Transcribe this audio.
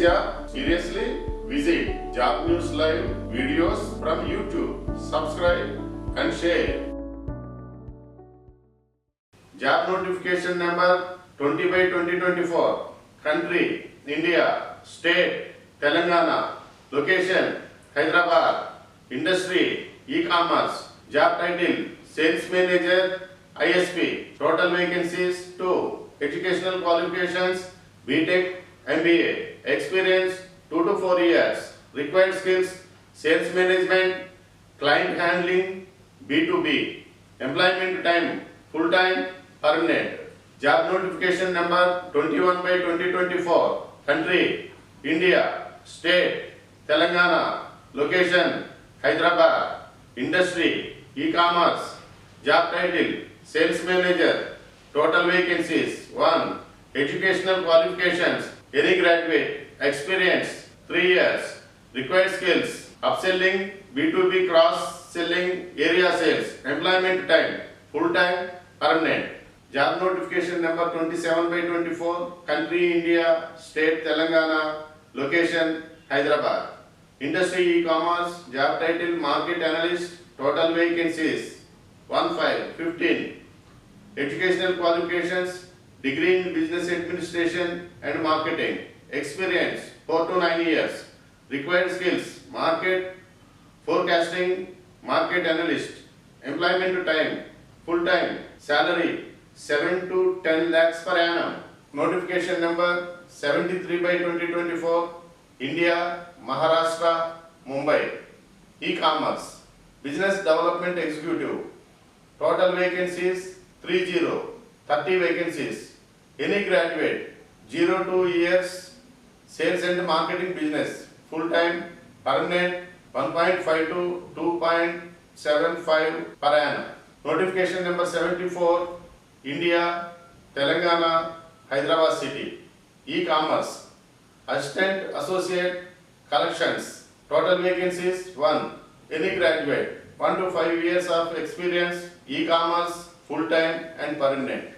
job? Seriously? Visit Jobnewslive videos from YouTube. Subscribe and share. Job notification number 20/2024. Country India. State Telangana. Location Hyderabad. Industry e-commerce. Job title Sales Manager ISP. Total vacancies 2. Educational qualifications BTech MBA. Experience 2 to 4 years. Required skills sales management, client handling, B2B. Employment time full time, permanent. Job notification number 21/2024. Country India. State Telangana. Location Hyderabad. Industry e-commerce. Job title Sales Manager. Total vacancies 1. Educational qualifications any graduate. Experience 3 years. Required skills upselling, B2B cross-selling, area sales. Employment time full time, permanent. Job notification number 27/24. Country India. State Telangana. Location Hyderabad. Industry e-commerce. Job title market analyst. Total vacancies 15. Educational qualifications degree in business administration and marketing. Experience 4 to 9 years. Required skills market forecasting, market analyst. Employment time full time. Salary 7 to 10 lakhs per annum. Notification number 73/2024. India, Maharashtra, Mumbai. E-commerce business development executive. Total vacancies 30 vacancies. Any graduate 0 to years. Sales and marketing business full time, permanent 1.5 to 2.75 per annum. Notification number 74. India, Telangana, Hyderabad city. E-commerce assistant associate collections. Total vacancies 1. Any graduate 1 to 5 years of experience. E-commerce full time and permanent.